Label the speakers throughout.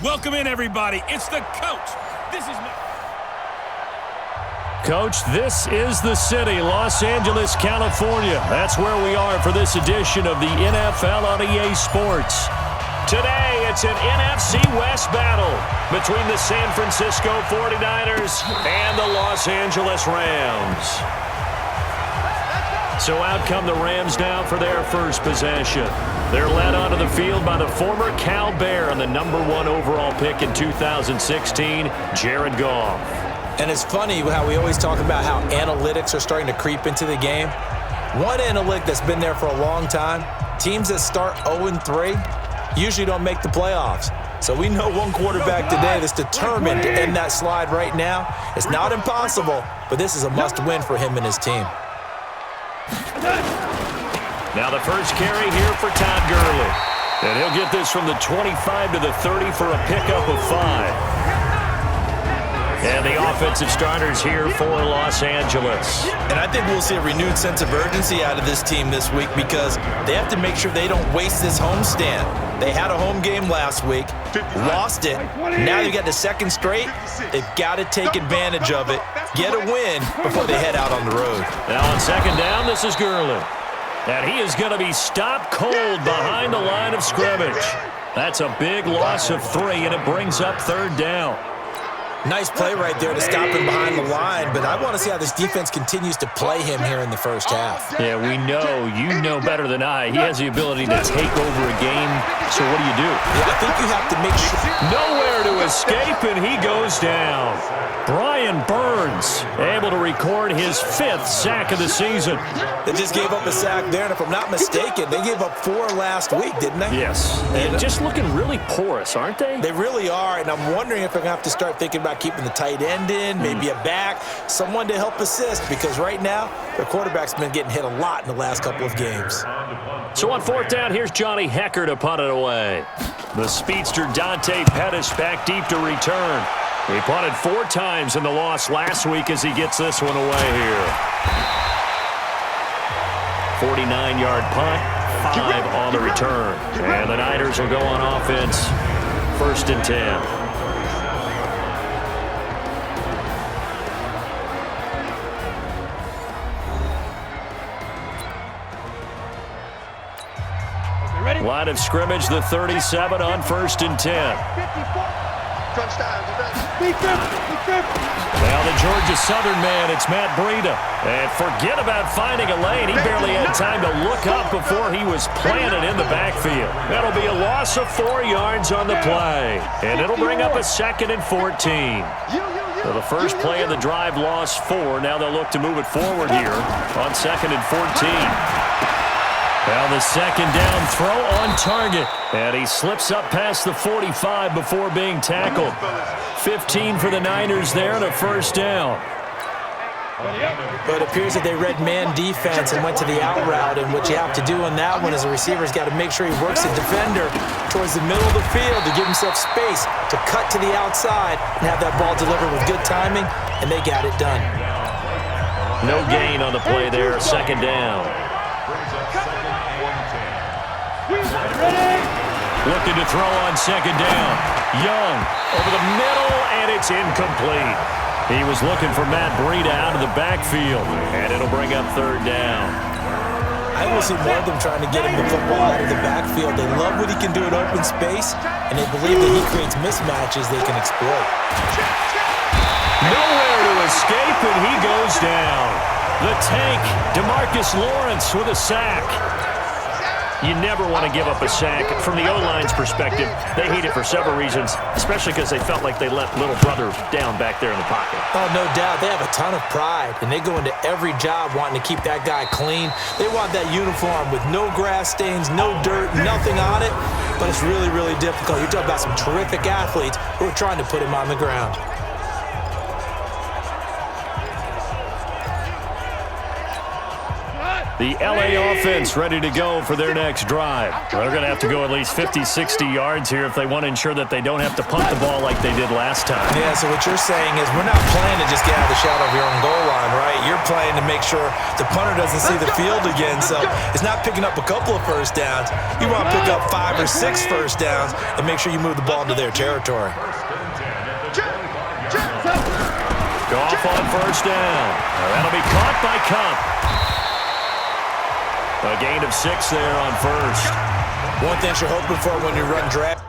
Speaker 1: Welcome in, everybody. It's the coach.
Speaker 2: Coach, this is the city, Los Angeles, California. That's where we are for this edition of the NFL on EA Sports. Today, it's an NFC West battle between the San Francisco 49ers and the Los Angeles Rams. So out come the Rams now for their first possession. They're led onto the field by the former Cal Bear and the #1 overall pick in 2016, Jared Goff.
Speaker 3: And it's funny how we always talk about how analytics are starting to creep into the game. One analytic that's been there for a long time, teams that start 0-3 usually don't make the playoffs. So we know one quarterback today that's determined to end that slide right now. It's not impossible, but this is a must-win for him and his team.
Speaker 2: Now the first carry here for Todd Gurley. And he'll get this from the 25 to the 30 for a pickup of 5. And the offensive starters here for Los Angeles.
Speaker 3: And I think we'll see a renewed sense of urgency out of this team this week because they have to make sure they don't waste this homestand. They had a home game last week, lost it. Now they got the second straight. They've got to take advantage of it, get a win before they head out on the road.
Speaker 2: Now on second down, this is Gurley. And he is going to be stopped cold behind the line of scrimmage. That's a big loss of 3, and it brings up third down.
Speaker 3: Nice play right there to stop him behind the line, but I want to see how this defense continues to play him here in the first half.
Speaker 2: Yeah, we know, you know better than I, he has the ability to take over a game, so what do you do?
Speaker 3: Yeah, I think you have to make sure.
Speaker 2: Nowhere to escape, and he goes down. Brian Burns able to record his 5th sack of the season.
Speaker 3: They just gave up a sack there, and if I'm not mistaken, they gave up 4 last week, didn't they?
Speaker 2: Yes. And just looking really porous, aren't they?
Speaker 3: They really are, and I'm wondering if they're going to have to start thinking about keeping the tight end in, maybe a back, someone to help assist, because right now, their quarterback's been getting hit a lot in the last couple of games.
Speaker 2: So on fourth down, here's Johnny Hekker to punt it away. The speedster Dante Pettis back deep to return. He punted 4 times in the loss last week as he gets this one away here. 49-yard punt, 5 on the return. And the Niners will go on offense, 1st and 10. Line of scrimmage, the 37 on 1st and 10. Now the Georgia Southern man, it's Matt Breida. And forget about finding a lane. He barely had time to look up before he was planted in the backfield. That'll be a loss of 4 yards on the play. And it'll bring up a 2nd and 14. So the first play of the drive lost 4. Now they'll look to move it forward here on 2nd and 14. Well, the second down throw on target. And he slips up past the 45 before being tackled. 15 for the Niners there and a 1st down.
Speaker 3: But it appears that they read man defense and went to the out route. And what you have to do on that one is the receiver's got to make sure he works the defender towards the middle of the field to give himself space to cut to the outside and have that ball delivered with good timing, and they got it done.
Speaker 2: No gain on the play there, 2nd down. Looking to throw on 2nd down. Young over the middle, and it's incomplete. He was looking for Matt Breida out of the backfield, and it'll bring up 3rd down.
Speaker 3: I will see more of them trying to get him the football out of the backfield. They love what he can do in open space, and they believe that he creates mismatches they can exploit.
Speaker 2: Nowhere to escape, and he goes down. The tank, DeMarcus Lawrence with a sack. You never want to give up a sack. From the O-line's perspective, they hate it for several reasons, especially because they felt like they let little brother down back there in the pocket.
Speaker 3: Oh, no doubt. They have a ton of pride, and they go into every job wanting to keep that guy clean. They want that uniform with no grass stains, no dirt, nothing on it, but it's really, really difficult. You're talking about some terrific athletes who are trying to put him on the ground.
Speaker 2: The LA offense ready to go for their next drive. They're going to have to go at least 50, 60 yards here if they want to ensure that they don't have to punt the ball like they did last time.
Speaker 3: Yeah, so what you're saying is we're not playing to just get out of the shadow of your own goal line, right? You're playing to make sure the punter doesn't see the field again, so it's not picking up a couple of first downs. You want to pick up 5 or 6 first downs and make sure you move the ball into their territory.
Speaker 2: Goff on first down. That'll be caught by Kupp. A gain of 6 there on first.
Speaker 3: One thing you're hoping for when you run draft.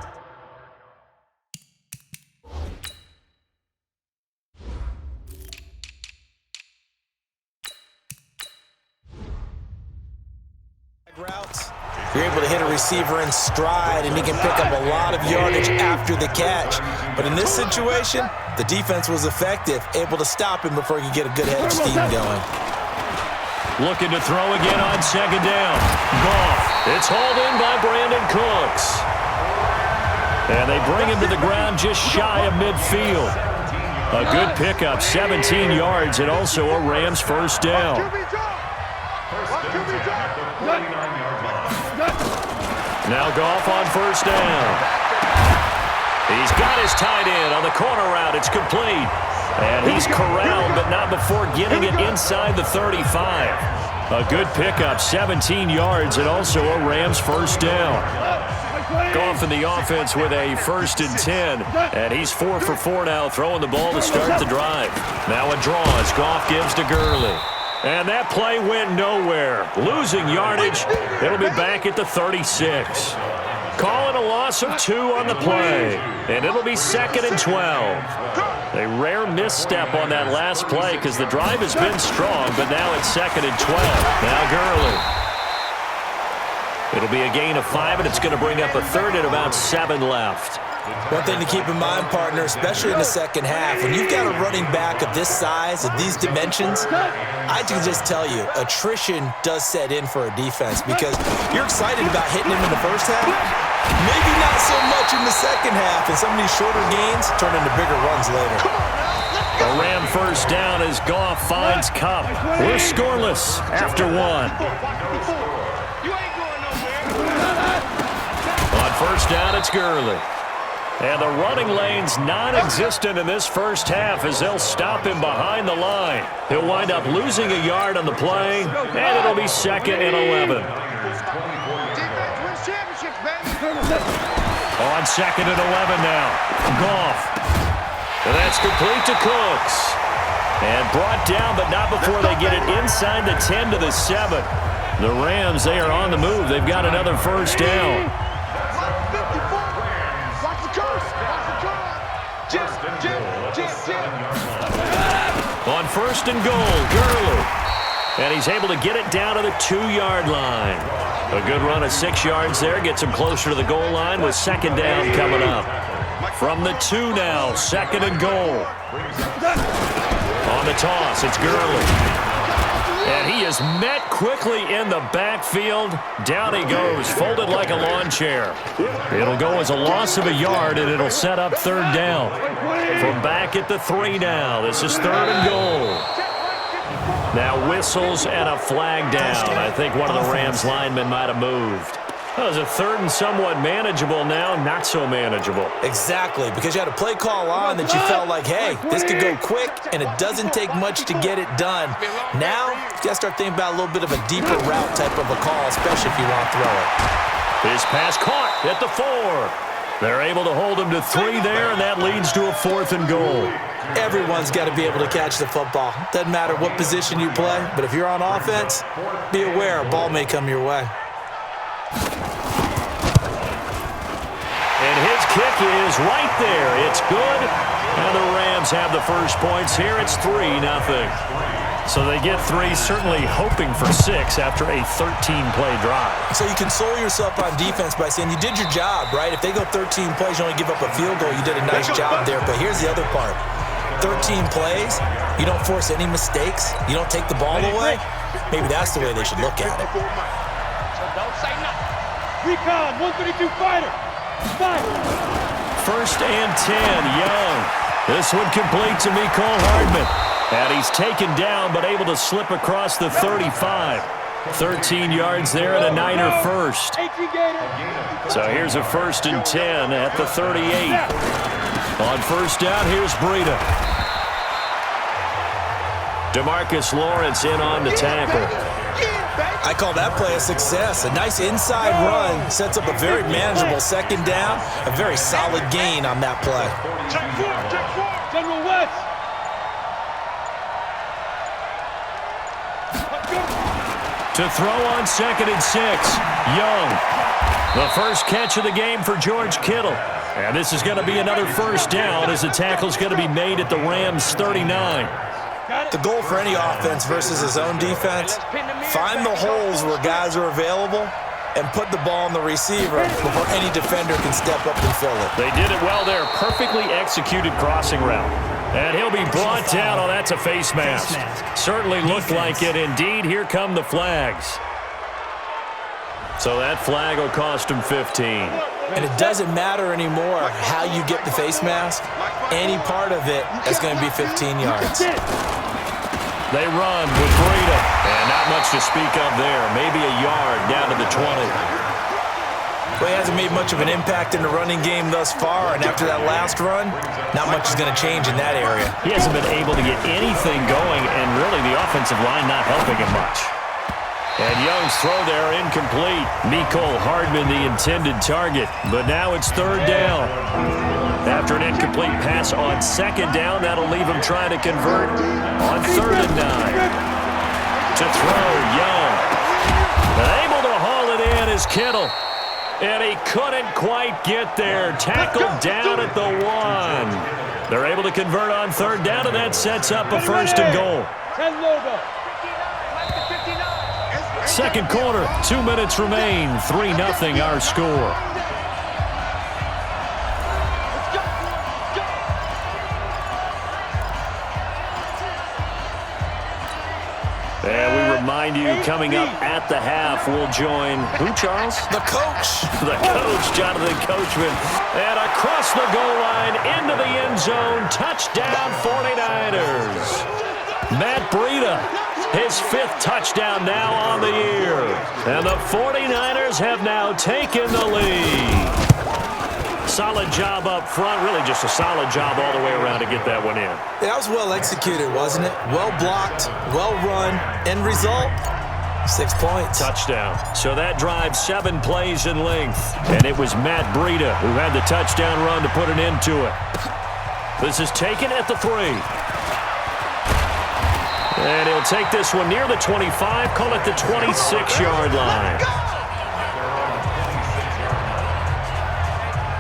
Speaker 3: Routes. You're able to hit a receiver in stride, and he can pick up a lot of yardage after the catch. But in this situation, the defense was effective, able to stop him before he could get a good head of steam going.
Speaker 2: Looking to throw again on second down. Goff. It's hauled in by Brandon Cooks. And they bring him to the ground just shy of midfield. A good pickup, 17 yards, and also a Rams first down. Now Goff on first down. He's got his tight end on the corner route. It's complete. And he's corralled, but not before getting it inside the 35. A good pickup, 17 yards, and also a Rams first down. Goff in the offense with a 1st and 10, and he's 4 for 4 now, throwing the ball to start the drive. Now a draw as Goff gives to Gurley. And that play went nowhere. Losing yardage. It'll be back at the 36. Calling a loss of 2 on the play, and it'll be 2nd and 12. A rare misstep on that last play because the drive has been strong, but now it's 2nd and 12. Now Gurley. It'll be a gain of 5, and it's going to bring up a 3rd and about 7 left.
Speaker 3: One thing to keep in mind, partner, especially in the second half, when you've got a running back of this size, of these dimensions, I can just tell you, attrition does set in for a defense because you're excited about hitting him in the first half, maybe not so much in the second half, and some of these shorter gains turn into bigger runs later.
Speaker 2: A Ram first down as Goff finds Kupp. We're scoreless after 1. On first down, it's Gurley. And the running lane's non-existent in this first half as they'll stop him behind the line. He'll wind up losing a yard on the play, and it'll be 2nd and 11. On 2nd and 11 now. Goff. And that's complete to Cooks. And brought down, but not before they get it inside the 10 to the 7. The Rams, they are on the move. They've got another first down. On 1st and goal, Gurley. And he's able to get it down to the 2-yard line. A good run of 6 yards there. Gets him closer to the goal line with 2nd down coming up. From the 2 now, 2nd and goal. On the toss, it's Gurley. And he is met quickly in the backfield. Down he goes, folded like a lawn chair. It'll go as a loss of a yard, and it'll set up 3rd down. From back at the 3 now, this is 3rd and goal. Now whistles and a flag down. I think one of the Rams linemen might have moved. That was a 3rd and somewhat manageable, now not so manageable.
Speaker 3: Exactly, because you had a play call on that you felt like, hey, this could go quick, and it doesn't take much to get it done. Now, you got to start thinking about a little bit of a deeper route type of a call, especially if you want to throw it.
Speaker 2: His pass caught at the 4. They're able to hold him to 3 there, and that leads to a 4th and goal.
Speaker 3: Everyone's got to be able to catch the football. Doesn't matter what position you play, but if you're on offense, be aware a ball may come your way.
Speaker 2: And his kick is right there. It's good. And the Rams have the first points here. It's 3-0. So they get 3, certainly hoping for 6 after a 13-play drive.
Speaker 3: So you console yourself on defense by saying you did your job, right? If they go 13 plays, you only give up a field goal, you did a nice job there. But here's the other part. 13 plays, you don't force any mistakes, you don't take the ball away. Maybe that's the way they should look at it.
Speaker 4: Don't say nothing. Recon, 132 fighter. Fight.
Speaker 2: 1st and 10, Young. This one complete to Mecole Hardman. And he's taken down but able to slip across the 35. 13 yards there and a Niner first.
Speaker 4: 18 Gators.
Speaker 2: So here's a 1st and 10 at the 38. On first down, here's Breida. DeMarcus Lawrence in on the tackle.
Speaker 3: I call that play a success. A nice inside run sets up a very manageable second down. A very solid gain on that play.
Speaker 4: General West.
Speaker 2: To throw on 2nd and 6, Young. The first catch of the game for George Kittle. And this is going to be another first down as the tackle's going to be made at the Rams' 39.
Speaker 3: The goal for any offense versus his own defense, find the holes where guys are available and put the ball on the receiver before any defender can step up and fill it.
Speaker 2: They did it well there. Perfectly executed crossing route. And he'll be brought down. Oh, that's a face mask. Certainly looked like it. Indeed, here come the flags. So that flag will cost him 15.
Speaker 3: And it doesn't matter anymore how you get the face mask. Any part of it is going to be 15 yards.
Speaker 2: They run with Breida. And not much to speak of there. Maybe a yard down to the 20.
Speaker 3: Well, he hasn't made much of an impact in the running game thus far, and after that last run, not much is going to change in that area.
Speaker 2: He hasn't been able to get anything going, and really the offensive line not helping him much. And Young's throw there incomplete. Mecole Hardman the intended target, but now it's 3rd down. After an incomplete pass on 2nd down, that'll leave him trying to convert on 3rd and 9. To throw, Young. Able to haul it in is Kittle. And he couldn't quite get there. Tackled down at the 1. They're able to convert on 3rd down, and that sets up a 1st and goal.
Speaker 4: 10 logo.
Speaker 2: Second quarter, 2 minutes remain. 3-0 our score. And we remind you, coming up at the half, we'll join who, Charles?
Speaker 3: The coach.
Speaker 2: The coach, Jonathan Coachman. And across the goal line, into the end zone, touchdown 49ers. Matt Breida, his 5th touchdown now on the year. And the 49ers have now taken the lead. Solid job up front, really just a solid job all the way around to get that one in.
Speaker 3: That was well executed, wasn't it? Well blocked, well run. End result, 6 points.
Speaker 2: Touchdown. So that drive 7 plays in length. And it was Matt Breida who had the touchdown run to put an end to it. This is taken at the 3. And he'll take this one near the 25, call it the 26-yard line.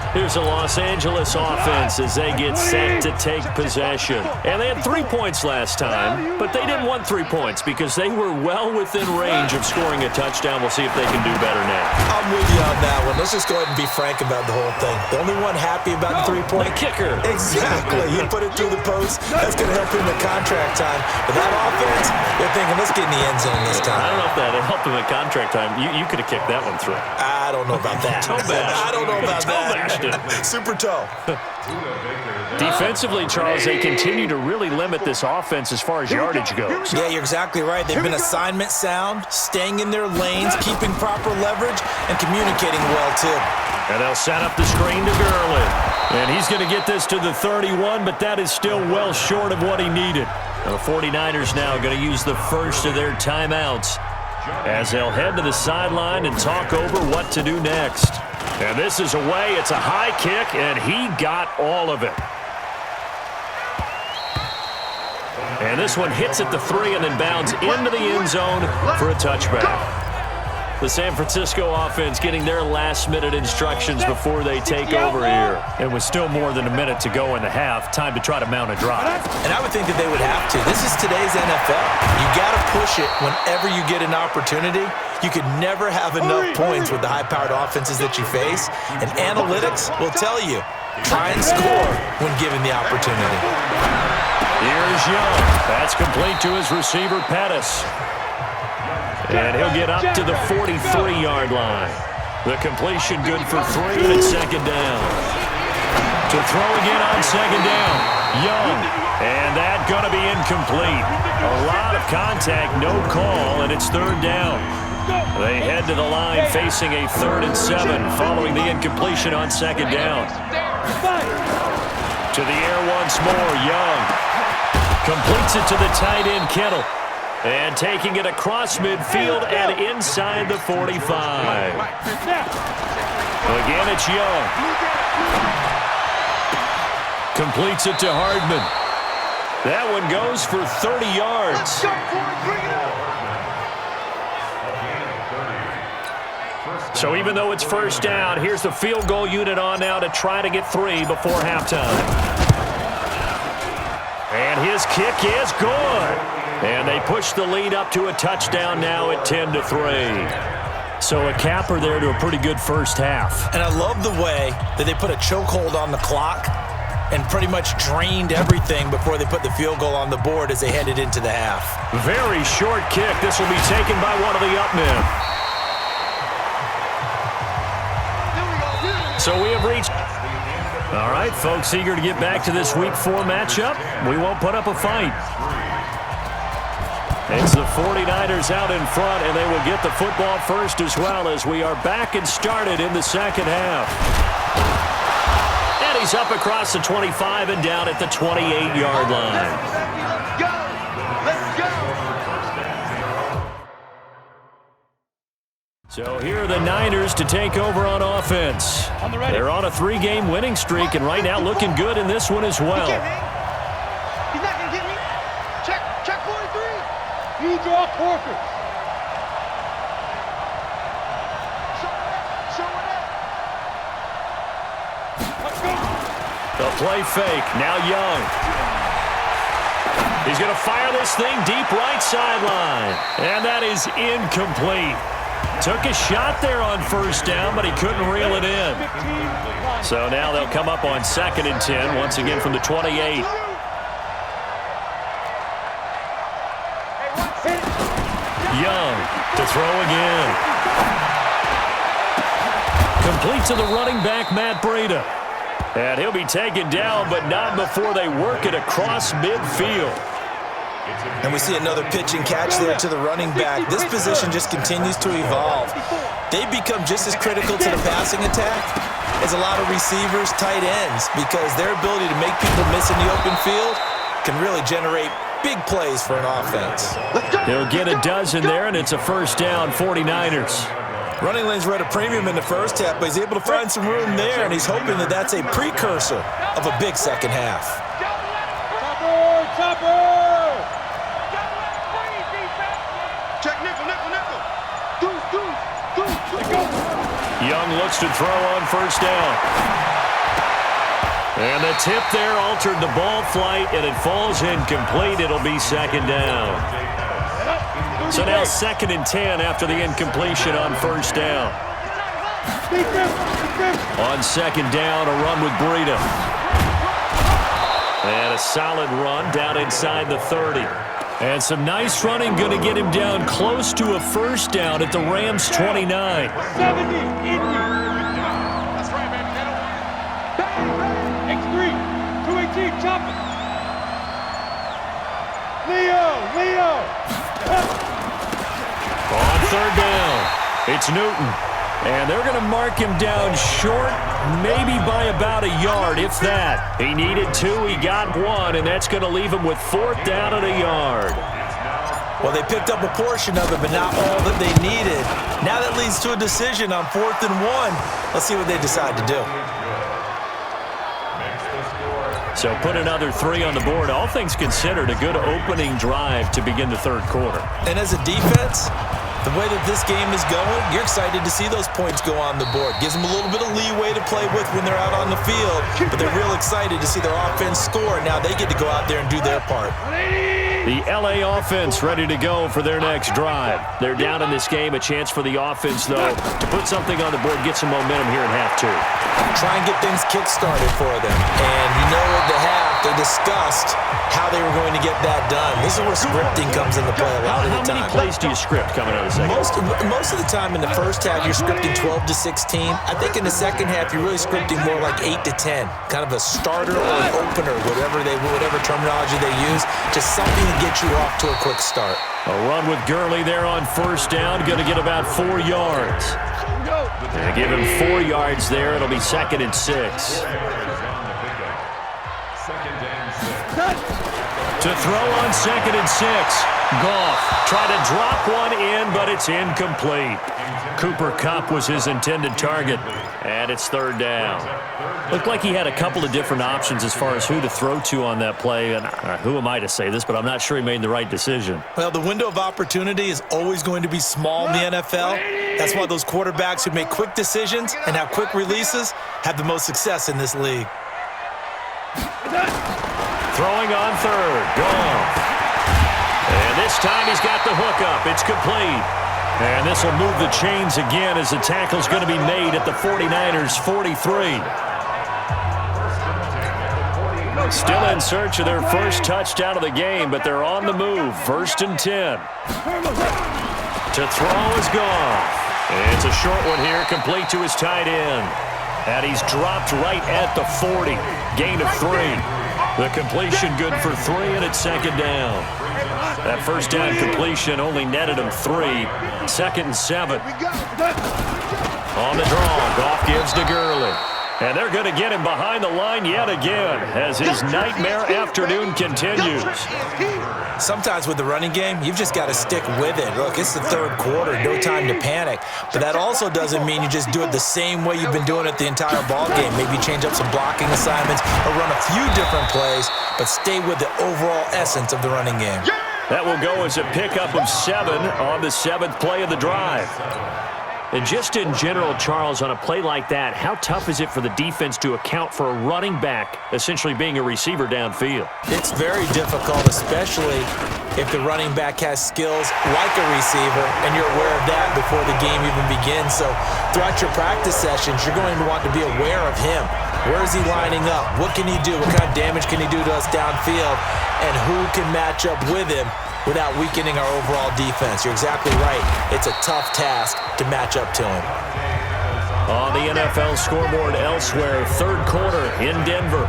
Speaker 2: Here's the Los Angeles offense as they get set to take possession. And they had 3 points last time, but they didn't want 3 points because they were well within range of scoring a touchdown. We'll see if they can do better now.
Speaker 3: I'm with you on that one. Let's just go ahead and be frank about the whole thing. The only one happy about the 3-point?
Speaker 2: The kicker.
Speaker 3: Exactly. You put it through the post. That's going to help him in contract time. But that offense, they're thinking, let's get in the end zone this time.
Speaker 2: I don't know if that helped him at contract time. You could have kicked that one through.
Speaker 3: I don't know about that. I don't know about that. Super toe.
Speaker 2: Defensively, Charles, they continue to really limit this offense as far as yardage goes.
Speaker 3: Yeah, you're exactly right. They've been assignment sound, staying in their lanes, keeping proper leverage, and communicating well, too.
Speaker 2: And they'll set up the screen to Gurley. And he's going to get this to the 31, but that is still well short of what he needed. The 49ers now going to use the first of their timeouts as they'll head to the sideline and talk over what to do next. And this is away. It's a high kick, and he got all of it. And this one hits at the 3 and then bounds into the end zone for a touchback. The San Francisco offense getting their last-minute instructions before they take over here. And with still more than a minute to go in the half, time to try to mount a drive.
Speaker 3: And I would think that they would have to. This is today's NFL. You got to push it whenever you get an opportunity. You could never have enough points with the high-powered offenses that you face. And analytics will tell you, try and score when given the opportunity.
Speaker 2: Here's Young. That's complete to his receiver, Pettis. And he'll get up to the 43-yard line. The completion good for 3, and it's 2nd down. To throw again on 2nd down. Young And that going to be incomplete. A lot of contact, no call, and it's third down. They head to the line facing a 3rd and 7 following the incompletion on second down. To the air once more, Young. Completes it to the tight end, Kittle. And taking it across midfield and inside the 45. Again, it's Young. Completes it to Hardman. That one goes for 30 yards. So even though it's first down, here's the field goal unit on now to try to get 3 before halftime. And his kick is good. And they push the lead up to a touchdown now at 10-3. So a capper there to a pretty good first half.
Speaker 3: And I love the way that they put a chokehold on the clock and pretty much drained everything before they put the field goal on the board as they headed into the half.
Speaker 2: Very short kick. This will be taken by one of the up men. So we have reached... All right, folks, eager to get back to this Week 4 matchup. We won't put up a fight. It's the 49ers out in front, and they will get the football first as well as we are back and started in the second half. And he's up across the 25 and down at the 28-yard line. So here are the Niners to take over on offense. They're on a 3-game winning streak, and right now looking good in this one as well.
Speaker 4: He's not going to get me. Check 43. You draw Corker. Let's go.
Speaker 2: The play fake. Now Young. He's going to fire this thing deep right sideline. And that is incomplete. Took a shot there on first down, but he couldn't reel it in. So now they'll come up on 2nd and 10, once again from the 28. Young to throw again. Complete to the running back, Matt Breida. And he'll be taken down, but not before they work it across midfield.
Speaker 3: And we see another pitch and catch there to the running back. This position just continues to evolve. They become just as critical to the passing attack as a lot of receivers, tight ends, because their ability to make people miss in the open field can really generate big plays for an offense.
Speaker 2: He'll get a dozen there, and it's a first down, 49ers.
Speaker 3: Running lanes were at a premium in the first half, but he's able to find some room there, and he's hoping that that's a precursor of a big second half.
Speaker 4: Topper!
Speaker 2: Young looks to throw on first down. And the tip there altered the ball flight, and it falls incomplete. It'll be second down. So now 2nd and 10 after the incompletion on first down. On second down, a run with Breida. And a solid run down inside the 30. And some nice running going to get him down close to a first down at the Rams' 29.
Speaker 4: 70, 80. That's right, baby. X3, 218, chop it. Leo.
Speaker 2: On third down, it's Newton. And they're going to mark him down short, maybe by about a yard, if that. He needed 2, he got 1, and that's going to leave him with 4th down and a yard.
Speaker 3: Well, they picked up a portion of it, but not all that they needed. Now that leads to a decision on 4th and 1. Let's see what they decide to do.
Speaker 2: So put another 3 on the board. All things considered, a good opening drive to begin the third quarter.
Speaker 3: And as a defense, the way that this game is going, you're excited to see those points go on the board. Gives them a little bit of leeway to play with when they're out on the field, but they're real excited to see their offense score. Now they get to go out there and do their part.
Speaker 2: The LA offense ready to go for their next drive. They're down in this game. A chance for the offense, though, to put something on the board, get some momentum here in half 2.
Speaker 3: Try and get things kick-started for them. And you know at the half, They discussed how they were going to get that done. This is where scripting comes into play a lot of the time.
Speaker 2: How many plays do you script coming out of the second?
Speaker 3: Most of the time in the first half, you're scripting 12 to 16. I think in the second half, you're really scripting more like 8 to 10. Kind of a starter or an opener, whatever terminology they use. Just something to get you off to a quick start.
Speaker 2: A run with Gurley there on first down. Going to get about 4 yards. They give him 4 yards there. It'll be 2nd and 6. To throw on 2nd and 6. Goff tried to drop one in, but it's incomplete. Cooper Kupp was his intended target, and it's 3rd down. Looked like he had a couple of different options as far as who to throw to on that play, and who am I to say this, but I'm not sure he made the right decision.
Speaker 3: Well, the window of opportunity is always going to be small in the NFL. That's why those quarterbacks who make quick decisions and have quick releases have the most success in this league.
Speaker 2: Throwing on 3rd. Goff. And this time he's got the hook up. It's complete. And this will move the chains again as the tackle's going to be made at the 49ers' 43. Still in search of their first touchdown of the game, but they're on the move. 1st and 10. To throw is Goff. It's a short one here, complete to his tight end. And he's dropped right at the 40. Gain of 3. The completion good for 3, and it's 2nd down. That first down completion only netted him 3. 2nd and 7. On the draw, Goff gives to Gurley. And they're going to get him behind the line yet again as his nightmare afternoon continues.
Speaker 3: Sometimes with the running game, you've just got to stick with it. Look, it's the 3rd quarter, no time to panic. But that also doesn't mean you just do it the same way you've been doing it the entire ball game. Maybe change up some blocking assignments or run a few different plays, but stay with the overall essence of the running game.
Speaker 2: That will go as a pickup of 7 on the 7th play of the drive. And just in general, Charles, on a play like that, how tough is it for the defense to account for a running back essentially being a receiver downfield?
Speaker 3: It's very difficult, especially if the running back has skills like a receiver, and you're aware of that before the game even begins. So throughout your practice sessions, you're going to want to be aware of him. Where is he lining up? What can he do? What kind of damage can he do to us downfield? And who can match up with him without weakening our overall defense? You're exactly right. It's a tough task to match up to him.
Speaker 2: On the NFL scoreboard elsewhere, 3rd quarter in Denver.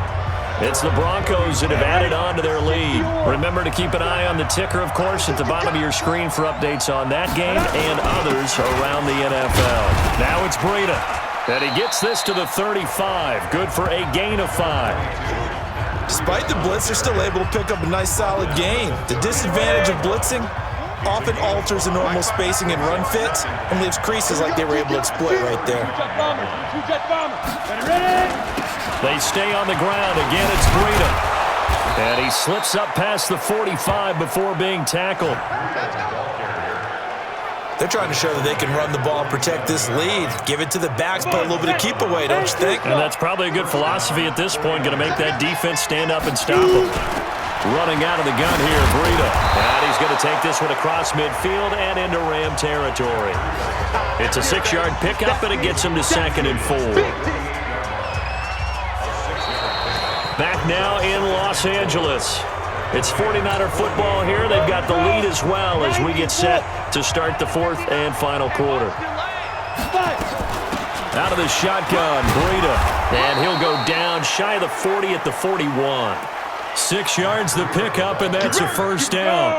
Speaker 2: It's the Broncos that have added on to their lead. Remember to keep an eye on the ticker, of course, at the bottom of your screen for updates on that game and others around the NFL. Now it's Breida. And he gets this to the 35. Good for a gain of 5.
Speaker 3: Despite the blitz, they're still able to pick up a nice solid gain. The disadvantage of blitzing often alters the normal spacing and run fits and leaves creases like they were able to exploit right there.
Speaker 2: They stay on the ground. Again, it's Breida. And he slips up past the 45 before being tackled.
Speaker 3: They're trying to show that they can run the ball, protect this lead, give it to the backs, play a little bit of keep away, don't you think?
Speaker 2: And that's probably a good philosophy at this point, going to make that defense stand up and stop them. Running out of the gun here, Breida. And he's going to take this one across midfield and into Ram territory. It's a 6-yard pickup, and it gets him to 2nd and 4. Back now in Los Angeles. It's 49er football here. They've got the lead as well as we get set to start the 4th and final quarter. Out of the shotgun, Breida. And he'll go down shy of the 40 at the 41. 6 yards the pickup, and that's a 1st down.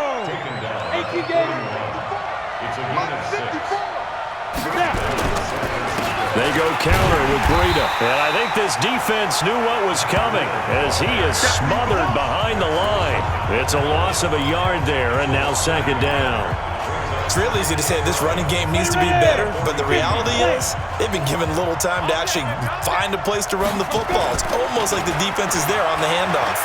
Speaker 2: They go counter with Breida. And I think this defense knew what was coming as he is smothered behind the line. It's a loss of a yard there, and now 2nd down.
Speaker 3: It's real easy to say this running game needs to be better, but the reality is they've been given little time to actually find a place to run the football. It's almost like the defense is there on the handoff.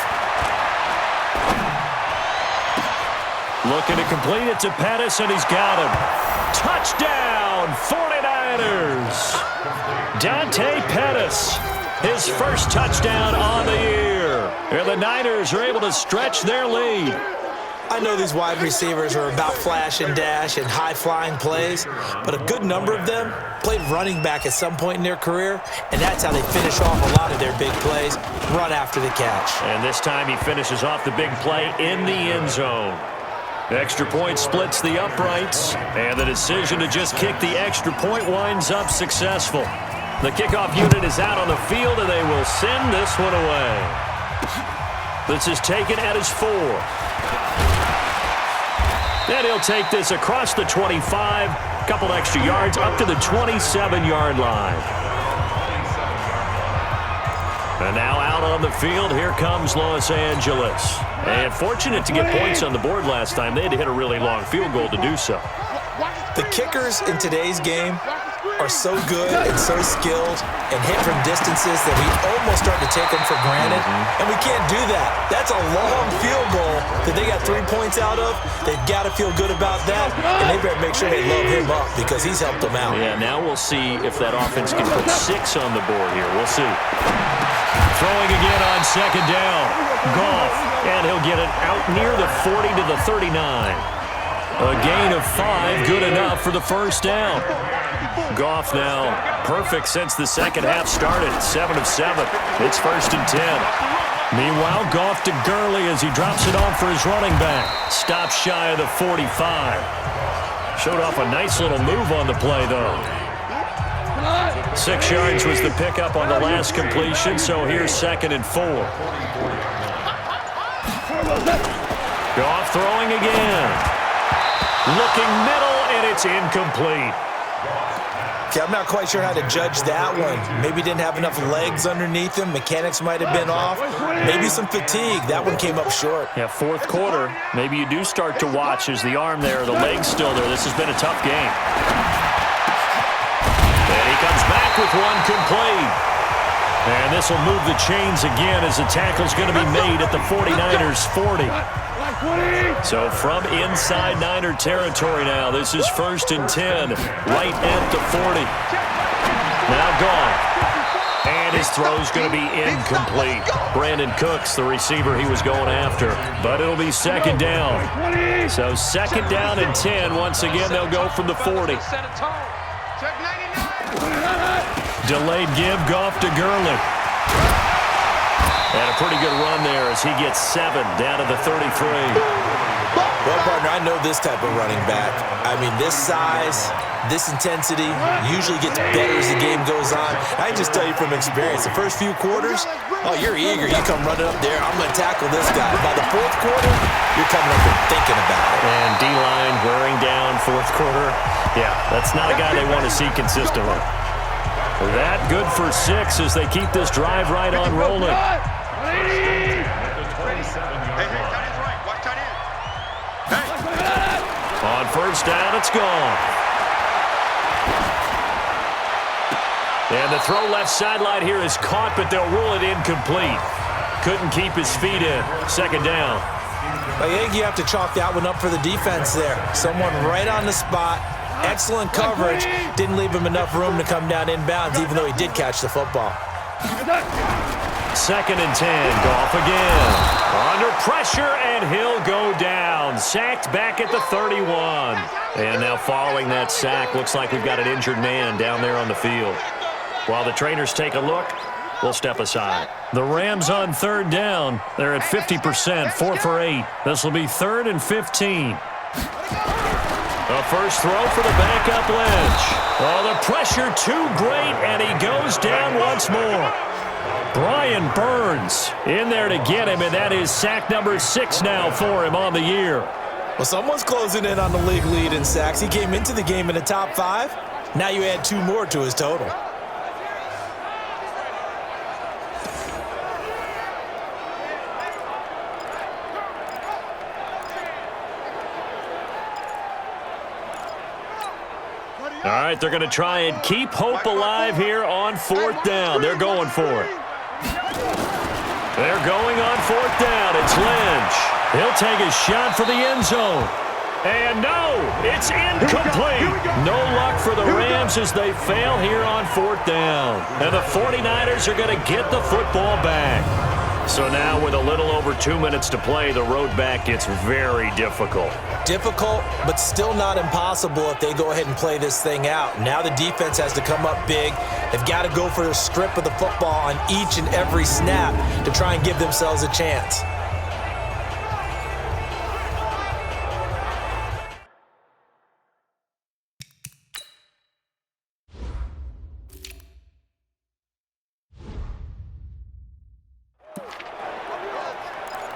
Speaker 2: Looking to complete it to Pettis, and he's got him. Touchdown, 49ers! Dante Pettis, his first touchdown on the year. And the Niners are able to stretch their lead.
Speaker 3: I know these wide receivers are about flash and dash and high-flying plays, but a good number of them played running back at some point in their career, and that's how they finish off a lot of their big plays, run after the catch.
Speaker 2: And this time he finishes off the big play in the end zone. Extra point splits the uprights, and the decision to just kick the extra point winds up successful. The kickoff unit is out on the field, and they will send this one away. This is taken at his 4. And he'll take this across the 25, couple extra yards up to the 27-yard line. And now out on the field, here comes Los Angeles. And fortunate to get points on the board last time. They had to hit a really long field goal to do so.
Speaker 3: The kickers in today's game are so good and so skilled and hit from distances that we almost start to take them for granted. And we can't do that. That's a long field goal that they got 3 points out of. They've got to feel good about that, and they better make sure they load him up because he's helped them out.
Speaker 2: Yeah, now we'll see if that offense can put 6 on the board here. We'll see. Throwing again on second down. Goff, and he'll get it out near the 40 to the 39. A gain of 5, good enough for the first down. Goff now perfect since the second half started, 7 of 7. It's 1st and 10. Meanwhile, Goff to Gurley as he drops it off for his running back. Stops shy of the 45. Showed off a nice little move on the play, though. 6 yards was the pickup on the last completion, so here's 2nd and 4. Goff throwing again. Looking middle, and it's incomplete.
Speaker 3: Okay, I'm not quite sure how to judge that one. Maybe didn't have enough legs underneath him. Mechanics might have been off. Maybe some fatigue. That one came up short.
Speaker 2: Yeah, 4th quarter. Maybe you do start to watch as the arm there, the leg's still there. This has been a tough game. And he comes back with one complete. And this will move the chains again as the tackle's going to be made at the 49ers 40. So from inside Niner territory now, this is 1st and 10, right at the 40. Now Goff, and his throw's going to be incomplete. Brandon Cooks, the receiver he was going after, but it'll be 2nd down. So 2nd down and 10. Once again, they'll go from the 40. Delayed give, Goff to Gurley. And a pretty good run there as he gets 7 down to the 33.
Speaker 3: Well, partner, I know this type of running back. I mean, this size, this intensity usually gets better as the game goes on. I can just tell you from experience, the first few quarters, oh, you're eager. You come running up there, I'm going to tackle this guy. By the 4th quarter, you're coming up and thinking about it.
Speaker 2: And D-line wearing down 4th quarter. Yeah, that's not a guy they want to see consistently. That good for 6 as they keep this drive right on rolling. On 1st down, it's gone. And the throw left sideline here is caught, but they'll rule it incomplete. Couldn't keep his feet in. 2nd down.
Speaker 3: I think you have to chalk that one up for the defense there. Someone right on the spot. Excellent coverage. Didn't leave him enough room to come down inbounds, even though he did catch the football.
Speaker 2: 2nd and 10. Goff again. Under pressure, and he'll go down. Sacked back at the 31. And now following that sack, looks like we've got an injured man down there on the field. While the trainers take a look, we'll step aside. The Rams on 3rd down. They're at 50%, 4 for 8. This will be 3rd and 15. The first throw for the backup Lynch. Oh, the pressure too great, and he goes down once more. Brian Burns in there to get him, and that is sack number 6 now for him on the year.
Speaker 3: Well, someone's closing in on the league lead in sacks. He came into the game in the top 5. Now you add 2 more to his total.
Speaker 2: All right, they're going to try and keep hope alive here on 4th down. They're going for it. They're going on 4th down. It's Lynch. He'll take a shot for the end zone. And no, it's incomplete. No luck for the Rams as they fail here on 4th down. And the 49ers are going to get the football back. So now with a little over 2 minutes to play, the road back gets very difficult.
Speaker 3: Difficult, but still not impossible if they go ahead and play this thing out. Now the defense has to come up big. They've got to go for a strip of the football on each and every snap to try and give themselves a chance.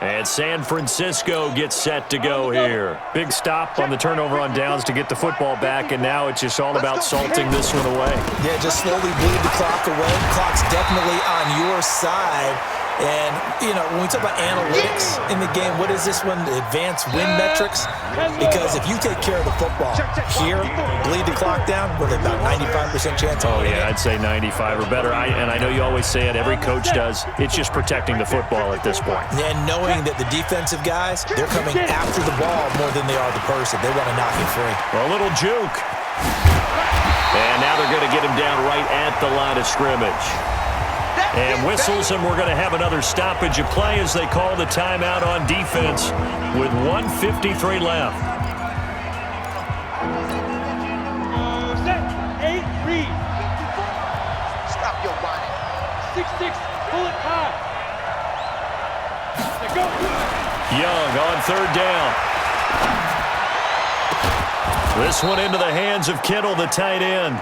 Speaker 2: And San Francisco gets set to go here. Big stop on the turnover on downs to get the football back, and now it's just all about salting this one away.
Speaker 3: Yeah, just slowly bleed the clock away. Clock's definitely on your side. And, you know, when we talk about analytics in the game, what is this one? Advanced win metrics? Because if you take care of the football here, bleed the clock down, with about 95% chance of winning.
Speaker 2: Yeah, I'd say 95 or better. And I know you always say it, every coach does. It's just protecting the football at this point.
Speaker 3: And knowing that the defensive guys, they're coming after the ball more than they are the person. They want to knock it free.
Speaker 2: A little juke. And now they're going to get him down right at the line of scrimmage. And whistles, and we're going to have another stoppage of play as they call the timeout on defense with 1:53 left.
Speaker 4: Set. 8, read.
Speaker 5: Stop your whining.
Speaker 4: 6-6, pull it high. Now go.
Speaker 2: Young on third down. This one into the hands of Kittle, the tight end.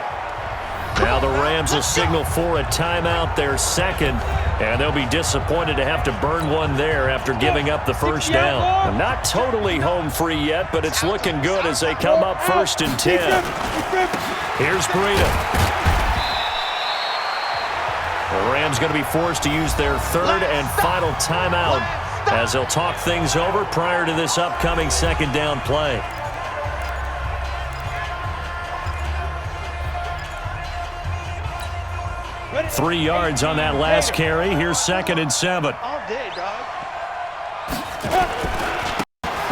Speaker 2: Now the Rams will signal for a timeout, their second, and they'll be disappointed to have to burn one there after giving up the first down. I'm not totally home free yet, but it's looking good as they come up 1st and 10. Here's Breida. The Rams going to be forced to use their third and final timeout as they'll talk things over prior to this upcoming second down play.
Speaker 4: Ready?
Speaker 2: 3 yards on that last carry. Here's 2nd and 7.
Speaker 4: All day, dog.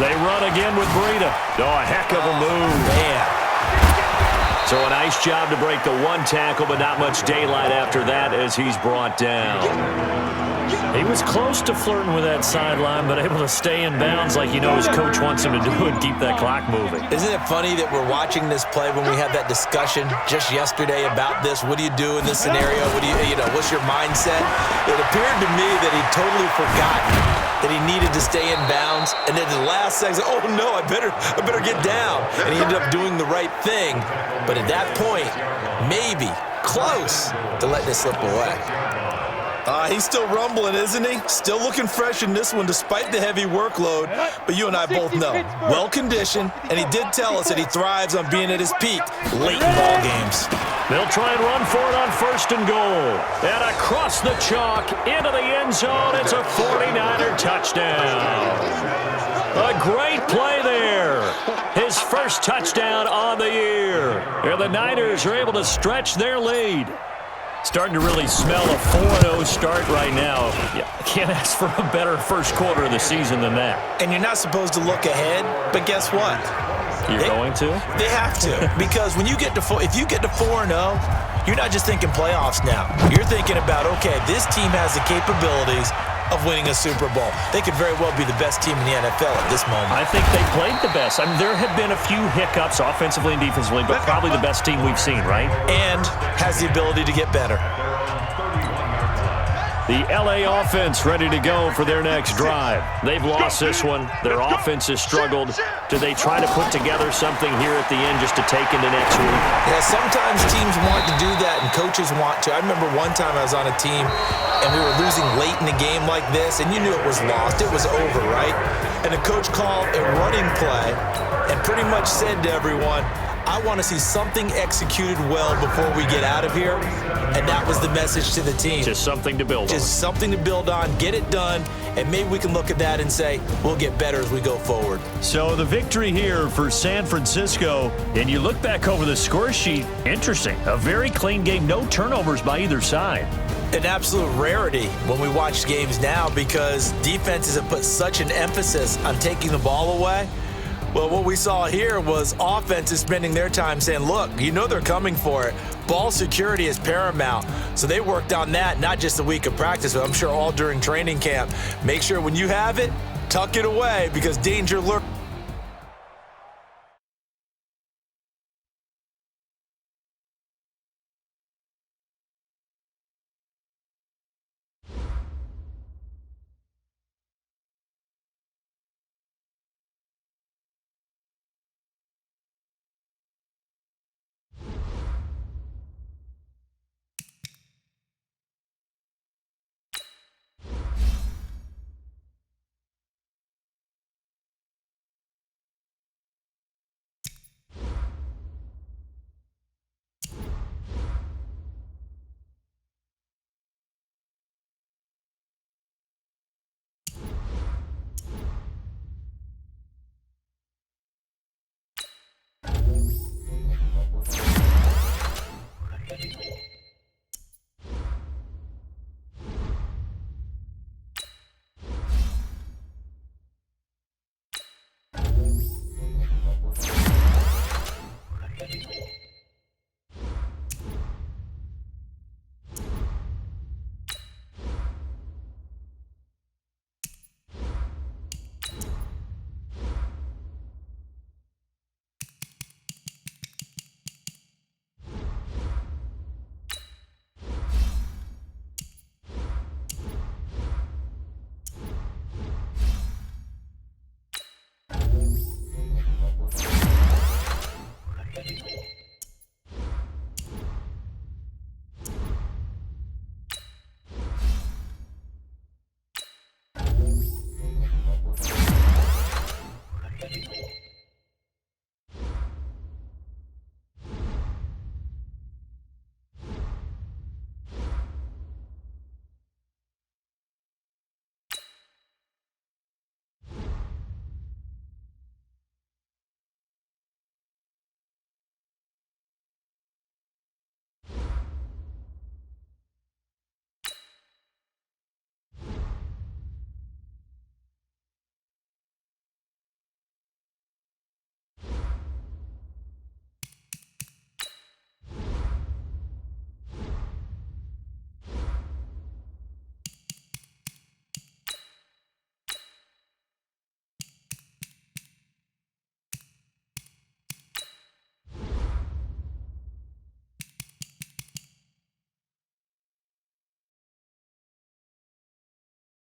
Speaker 2: They run again with Breida. Oh, a heck of a move.
Speaker 3: Man.
Speaker 2: So a nice job to break the one tackle, but not much daylight after that as he's brought down. He was close to flirting with that sideline, but able to stay in bounds like you know his coach wants him to do and keep that clock moving.
Speaker 3: Isn't it funny that we're watching this play when we had that discussion just yesterday about this? What do you do in this scenario? What do you know, what's your mindset? It appeared to me that he'd totally forgotten that he needed to stay in bounds, and then the last second, oh no, I better get down. And he ended up doing the right thing. But at that point, maybe close to letting it slip away. He's still rumbling, isn't he? Still looking fresh in this one despite the heavy workload. But you and I both know, well-conditioned, and he did tell us that he thrives on being at his peak late in ball games.
Speaker 2: They'll try and run for it on 1st and goal. And across the chalk, into the end zone, it's a 49er touchdown. A great play there. His first touchdown on the year. And the Niners are able to stretch their lead. Starting to really smell a 4-0 start right now. Yeah, can't ask for a better first quarter of the season than that.
Speaker 3: And you're not supposed to look ahead, but guess what?
Speaker 2: You're going to?
Speaker 3: They have to, because when you get to if you get to 4-0, you're not just thinking playoffs now. You're thinking about, okay, this team has the capabilities of winning a Super Bowl. They could very well be the best team in the NFL at this moment.
Speaker 2: I think they played the best. I mean, there have been a few hiccups offensively and defensively, but probably the best team we've seen, right?
Speaker 3: And has the ability to get better.
Speaker 2: The LA offense ready to go for their next drive. They've lost this one. Their offense has struggled. Do they try to put together something here at the end just to take into next week?
Speaker 3: Yeah, sometimes teams want to do that and coaches want to. I remember one time I was on a team and we were losing late in the game like this, and you knew it was lost. It was over, right? And the coach called a running play and pretty much said to everyone, I want to see something executed well before we get out of here. And that was the message to the team.
Speaker 2: Just something to build on.
Speaker 3: Just something to build on, get it done, and maybe we can look at that and say, we'll get better as we go forward.
Speaker 2: So the victory here for San Francisco, and you look back over the score sheet, interesting. A very clean game, no turnovers by either side.
Speaker 3: An absolute rarity when we watch games now because defenses have put such an emphasis on taking the ball away. Well, what we saw here was offenses spending their time saying, look, you know they're coming for it. Ball security is paramount. So they worked on that, not just a week of practice, but I'm sure all during training camp. Make sure when you have it, tuck it away because danger lurks.